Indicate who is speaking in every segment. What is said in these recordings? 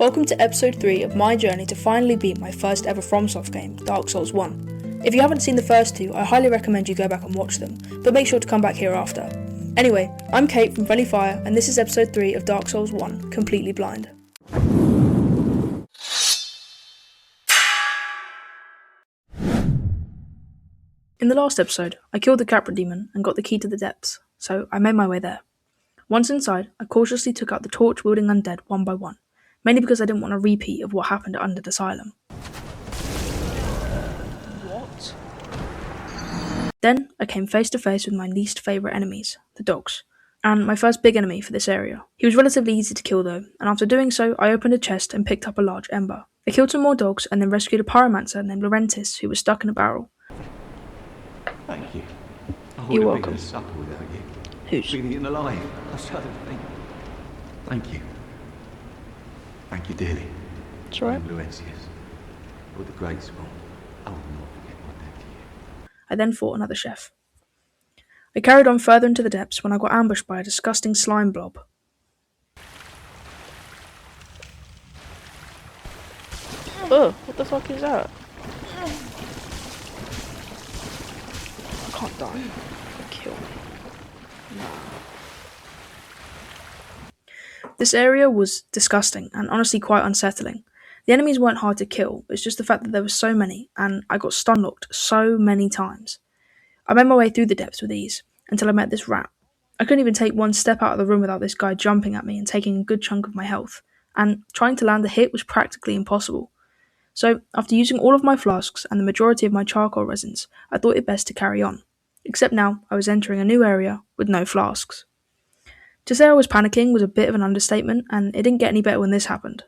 Speaker 1: Welcome to episode 3 of my journey to finally beat my first ever FromSoft game, Dark Souls 1. If you haven't seen the first two, I highly recommend you go back and watch them, but make sure to come back here after. Anyway, I'm Kate from Friendly Fire, and this is episode 3 of Dark Souls 1, Completely Blind. In the last episode, I killed the Capra demon and got the key to the depths, so I made my way there. Once inside, I cautiously took out the torch-wielding undead one by one, mainly because I didn't want a repeat of what happened at Undead Asylum. What? Then, I came face to face with my least favourite enemies, the dogs, and my first big enemy for this area. He was relatively easy to kill though, and after doing so, I opened a chest and picked up a large ember. I killed some more dogs and then rescued a pyromancer named Laurentis who was stuck in a barrel.
Speaker 2: Thank you.
Speaker 1: You're welcome.
Speaker 2: Supper without you.
Speaker 1: Who's?
Speaker 2: Being eaten alive. I was trying to think. Thank you. Thank you dearly.
Speaker 1: That's right.
Speaker 2: Laurentius. You're the great one. I will not forget my debt to you.
Speaker 1: I then fought another chef. I carried on further into the depths when I got ambushed by a disgusting slime blob. Ugh, what the fuck is that? I can't die. Kill me. No. This area was disgusting and honestly quite unsettling. The enemies weren't hard to kill, it's just the fact that there were so many, and I got stun-locked so many times. I made my way through the depths with ease, until I met this rat. I couldn't even take one step out of the room without this guy jumping at me and taking a good chunk of my health, and trying to land a hit was practically impossible. So, after using all of my flasks and the majority of my charcoal resins, I thought it best to carry on. Except now, I was entering a new area with no flasks. To say I was panicking was a bit of an understatement, and it didn't get any better when this happened.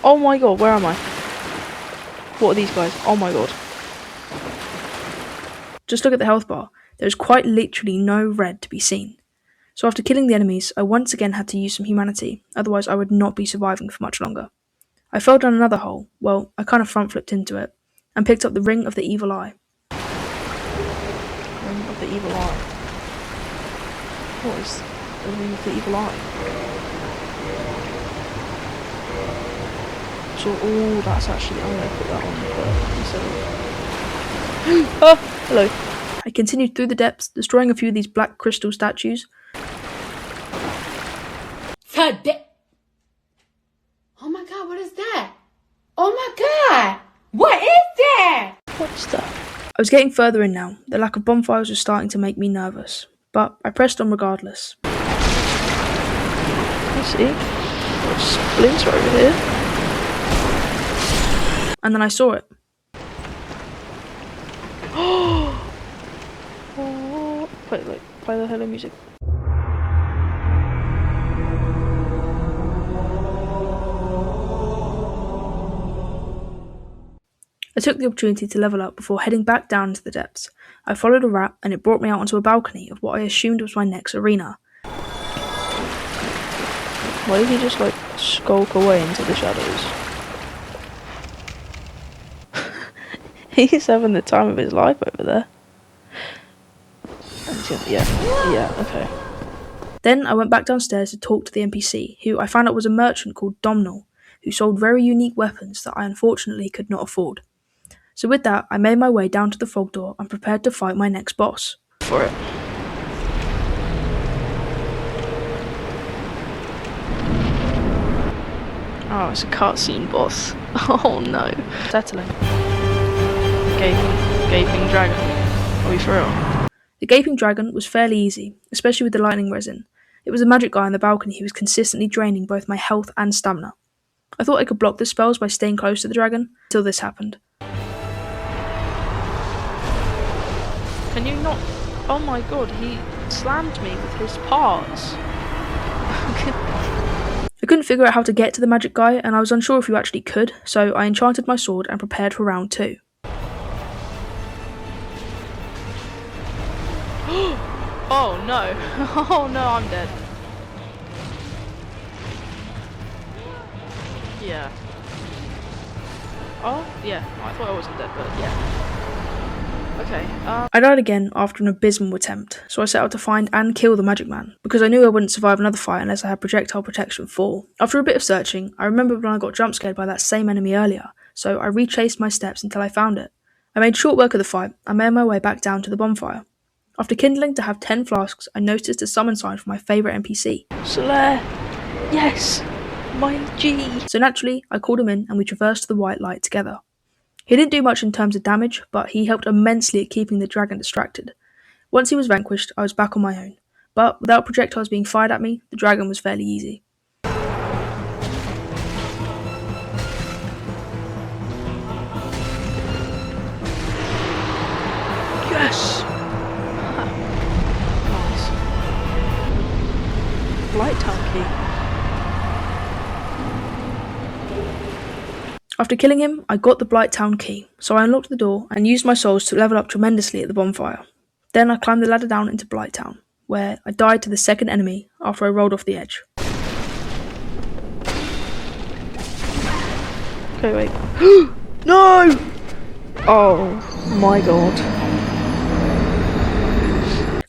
Speaker 1: Oh my god, where am I? What are these guys? Oh my god. Just look at the health bar. There is quite literally no red to be seen. So after killing the enemies, I once again had to use some humanity, otherwise I would not be surviving for much longer. I fell down another hole, well, I kind of front flipped into it, and picked up the Ring of the Evil Eye. Ring of the Evil Eye. What is the Ring of the Evil Eye? So, oh, that's actually, I'm going to put that on instead of... Oh, hello. I continued through the depths, destroying a few of these black crystal statues.
Speaker 3: Oh my god, what is that? Oh my god! What is that?
Speaker 1: What's that? I was getting further in now. The lack of bonfires was starting to make me nervous, but I pressed on regardless. I see. There's splinter over here. And then I saw it. Oh! Play the hello music. I took the opportunity to level up before heading back down into the depths. I followed a rat and it brought me out onto a balcony of what I assumed was my next arena. Why did he just skulk away into the shadows? He's having the time of his life over there. Yeah, okay. Then I went back downstairs to talk to the NPC, who I found out was a merchant called Domhnall, who sold very unique weapons that I unfortunately could not afford. So with that, I made my way down to the fog door and prepared to fight my next boss. For it. Oh, it's a cutscene boss. Oh no. Settling. Gaping dragon. Are we for real? The Gaping Dragon was fairly easy, especially with the lightning resin. It was a magic guy on the balcony who was consistently draining both my health and stamina. I thought I could block the spells by staying close to the dragon, until this happened. Can you not? Oh my god, he slammed me with his parts. I couldn't figure out how to get to the magic guy, and I was unsure if you actually could, so I enchanted my sword and prepared for round 2. Oh no, oh no, I'm dead. Yeah. Oh, yeah, I thought I wasn't dead, but yeah. Okay. I died again after an abysmal attempt, so I set out to find and kill the magic man, because I knew I wouldn't survive another fight unless I had projectile protection 4. After a bit of searching, I remembered when I got jump scared by that same enemy earlier, so I retraced my steps until I found it. I made short work of the fight and made my way back down to the bonfire. After kindling to have 10 flasks, I noticed a summon sign for my favourite NPC. Solaire! Yes! My G! So naturally, I called him in and we traversed the white light together. He didn't do much in terms of damage, but he helped immensely at keeping the dragon distracted. Once he was vanquished, I was back on my own. But without projectiles being fired at me, the dragon was fairly easy. Yes! Nice. Blighttown key. After killing him, I got the Blighttown key, so I unlocked the door and used my souls to level up tremendously at the bonfire. Then I climbed the ladder down into Blighttown, where I died to the second enemy after I rolled off the edge. Okay, wait. No! Oh my god.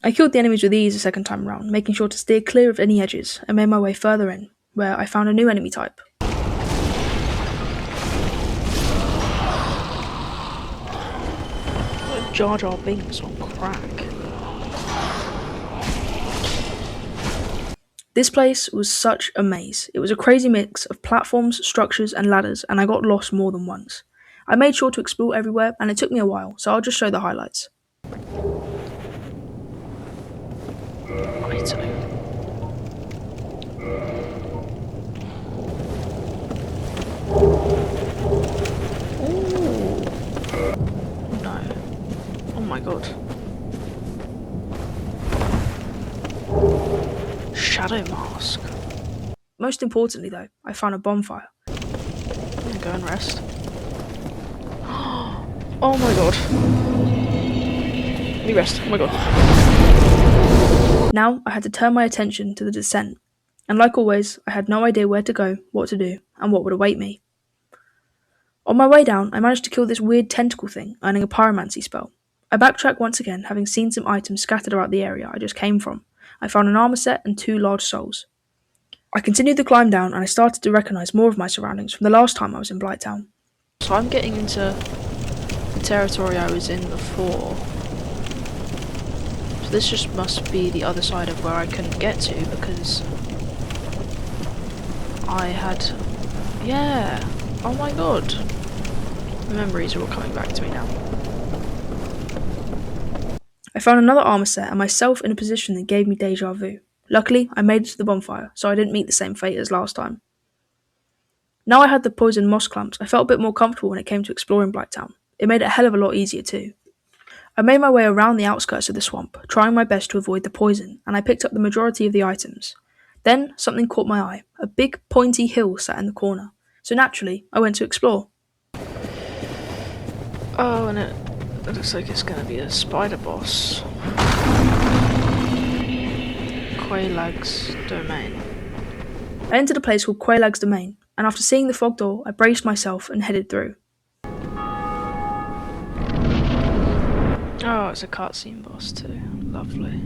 Speaker 1: I killed the enemies with ease the second time around, making sure to steer clear of any edges, and made my way further in, where I found a new enemy type. Jar Jar Binks on crack. This place was such a maze. It was a crazy mix of platforms, structures, and ladders, and I got lost more than once. I made sure to explore everywhere, and it took me a while, so I'll just show the highlights. Righto. Ooh. No. Oh my god. Shadow mask. Most importantly though, I found a bonfire. I'm gonna go and rest. Oh my god. Let me rest. Oh my god. Now I had to turn my attention to the descent, and like always, I had no idea where to go, what to do, and what would await me. On my way down, I managed to kill this weird tentacle thing, earning a pyromancy spell. I backtracked once again, having seen some items scattered about the area I just came from. I found an armor set and 2 large souls. I continued the climb down and I started to recognise more of my surroundings from the last time I was in Blighttown. So I'm getting into the territory I was in before. So this just must be the other side of where I couldn't get to because I had... Yeah! Oh my god! The memories are all coming back to me now. I found another armor set and myself in a position that gave me deja vu. Luckily, I made it to the bonfire, so I didn't meet the same fate as last time. Now I had the poison moss clumps, I felt a bit more comfortable when it came to exploring Blighttown. It made it a hell of a lot easier too. I made my way around the outskirts of the swamp, trying my best to avoid the poison, and I picked up the majority of the items. Then, something caught my eye. A big, pointy hill sat in the corner. So naturally, I went to explore. Oh, and it looks like it's going to be a spider boss. Quelaag's domain. I entered a place called Quelaag's domain, and after seeing the fog door, I braced myself and headed through. Oh, it's a cutscene boss too. Lovely.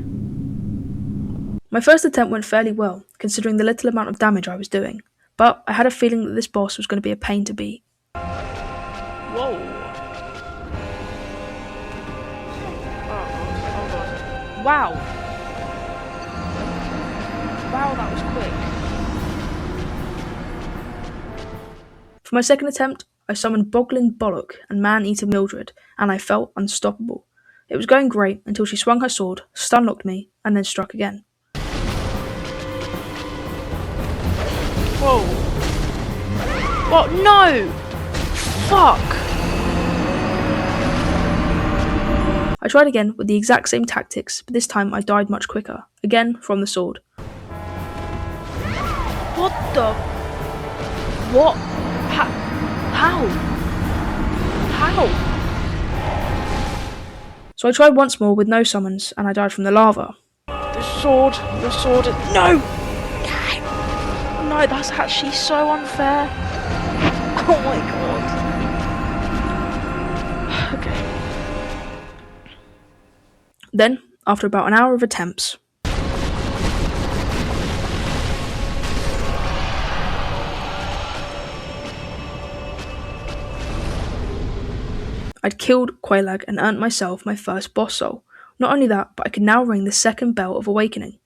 Speaker 1: My first attempt went fairly well, considering the little amount of damage I was doing, but I had a feeling that this boss was going to be a pain to beat. Whoa! Oh god. Wow! Wow, that was quick. For my second attempt, I summoned Boggling Bollock and Man-Eater Mildred, and I felt unstoppable. It was going great until she swung her sword, stun-locked me, and then struck again. Whoa. What? No! Fuck! I tried again with the exact same tactics, but this time I died much quicker. Again, from the sword. What the? What? How? How? So I tried once more with no summons, and I died from the lava. The sword. No! No, that's actually so unfair. Oh my god. Okay. Then, after about an hour of attempts, I'd killed Quelaag and earned myself my first boss soul. Not only that, but I could now ring the second bell of awakening.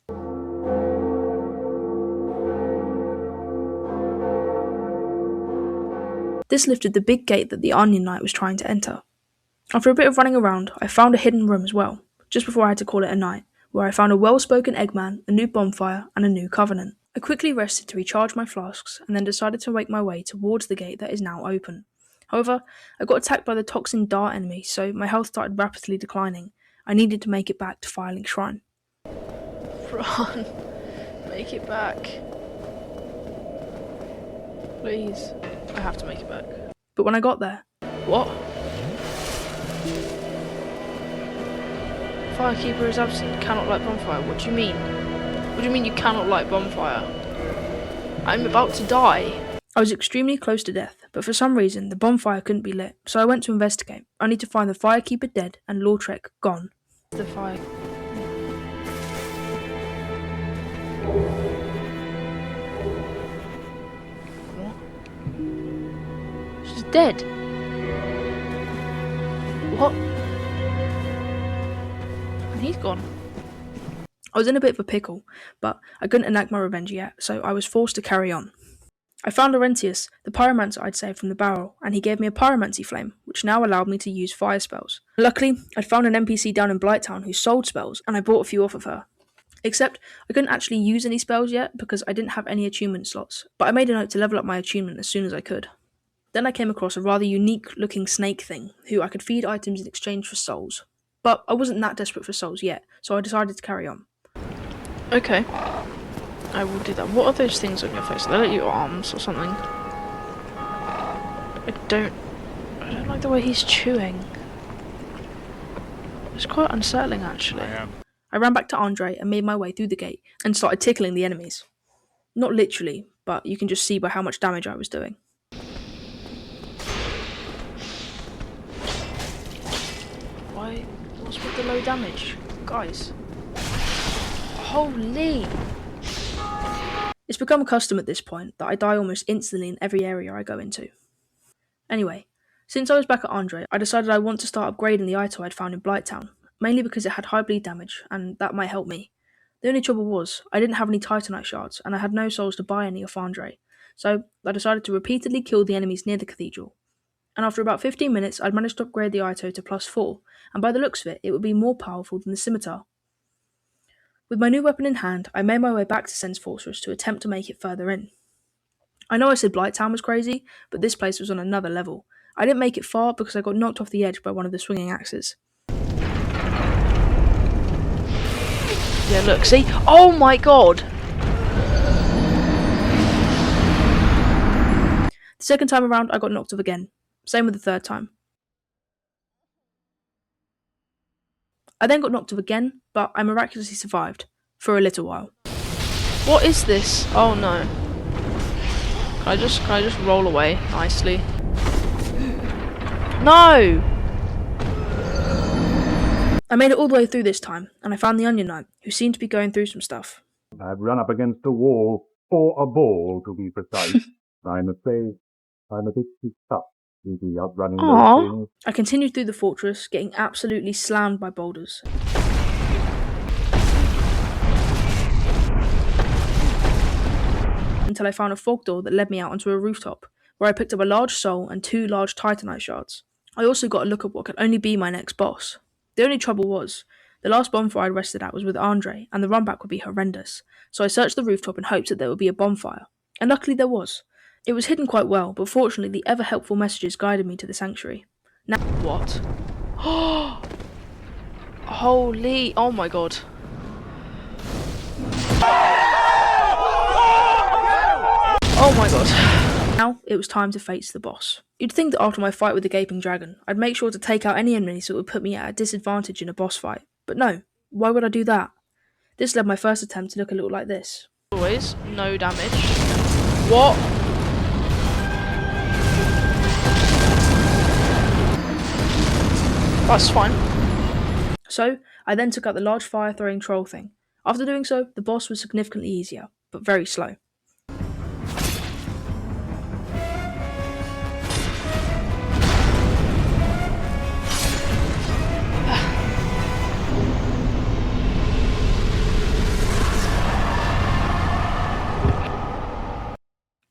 Speaker 1: This lifted the big gate that the Onion Knight was trying to enter. After a bit of running around, I found a hidden room as well, just before I had to call it a night, where I found a well-spoken Eggman, a new bonfire, and a new covenant. I quickly rested to recharge my flasks, and then decided to make my way towards the gate that is now open. However, I got attacked by the toxin dart enemy, so my health started rapidly declining. I needed to make it back to Firelink Shrine. Run! Make it back. Please. I have to make it back. But when I got there... What? Firekeeper is absent. Cannot light bonfire. What do you mean? What do you mean you cannot light bonfire? I'm about to die. I was extremely close to death, but for some reason the bonfire couldn't be lit, so I went to investigate, only to find the Firekeeper dead and Lautrec gone. The fire... What? She's dead. What? And he's gone. I was in a bit of a pickle, but I couldn't enact my revenge yet, so I was forced to carry on. I found Laurentius, the pyromancer I'd saved from the barrel, and he gave me a pyromancy flame, which now allowed me to use fire spells. Luckily, I'd found an NPC down in Blighttown who sold spells, and I bought a few off of her. Except, I couldn't actually use any spells yet because I didn't have any attunement slots, but I made a note to level up my attunement as soon as I could. Then I came across a rather unique looking snake thing, who I could feed items in exchange for souls. But I wasn't that desperate for souls yet, so I decided to carry on. Okay. I will do that. What are those things on your face? Are they like your arms or something? I don't like the way he's chewing. It's quite unsettling, actually. I ran back to Andre and made my way through the gate and started tickling the enemies. Not literally, but you can just see by how much damage I was doing. Why? What's with the low damage? Guys. Holy! It's become a custom at this point that I die almost instantly in every area I go into. Anyway, since I was back at Andre, I decided I want to start upgrading the Ito I'd found in Blighttown, mainly because it had high bleed damage, and that might help me. The only trouble was, I didn't have any Titanite shards, and I had no souls to buy any off Andre, so I decided to repeatedly kill the enemies near the cathedral. And after about 15 minutes, I'd managed to upgrade the Ito to +4, and by the looks of it, it would be more powerful than the scimitar. With my new weapon in hand, I made my way back to Sen's Fortress to attempt to make it further in. I know I said Blighttown was crazy, but this place was on another level. I didn't make it far because I got knocked off the edge by one of the swinging axes. Yeah, look, see? Oh my god! The second time around, I got knocked off again. Same with the third time. I then got knocked off again, but I miraculously survived. For a little while. What is this? Oh no. Can I just roll away nicely? No! I made it all the way through this time, and I found the Onion Knight, who seemed to be going through some stuff.
Speaker 4: I've run up against a wall, or a ball to be precise. I must say, I'm a bit too tough to be outrunning those things.
Speaker 1: I continued through the fortress, getting absolutely slammed by boulders. Until I found a fog door that led me out onto a rooftop, where I picked up a large soul and 2 large Titanite shards. I also got a look at what could only be my next boss. The only trouble was, the last bonfire I'd rested at was with Andre, and the run back would be horrendous, so I searched the rooftop in hopes that there would be a bonfire. And luckily there was. It was hidden quite well, but fortunately the ever-helpful messages guided me to the sanctuary. Now, what? Holy, oh my god. Oh my god. Now, it was time to face the boss. You'd think that after my fight with the Gaping Dragon, I'd make sure to take out any enemies that would put me at a disadvantage in a boss fight. But no, why would I do that? This led my first attempt to look a little like this. Always, no damage. What? That's fine. So, I then took out the large fire-throwing troll thing. After doing so, the boss was significantly easier, but very slow.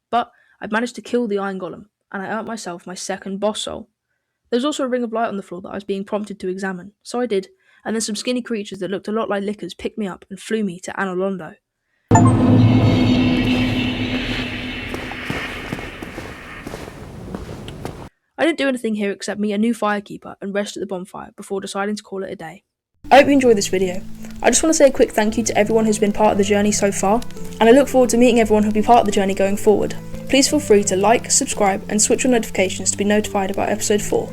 Speaker 1: But I'd managed to kill the Iron Golem, and I earned myself my second boss soul. There was also a ring of light on the floor that I was being prompted to examine, so I did, and then some skinny creatures that looked a lot like lickers picked me up and flew me to Anor Londo. I didn't do anything here except meet a new firekeeper and rest at the bonfire before deciding to call it a day. I hope you enjoyed this video. I just want to say a quick thank you to everyone who's been part of the journey so far, and I look forward to meeting everyone who'll be part of the journey going forward. Please feel free to like, subscribe, and switch on notifications to be notified about episode 4.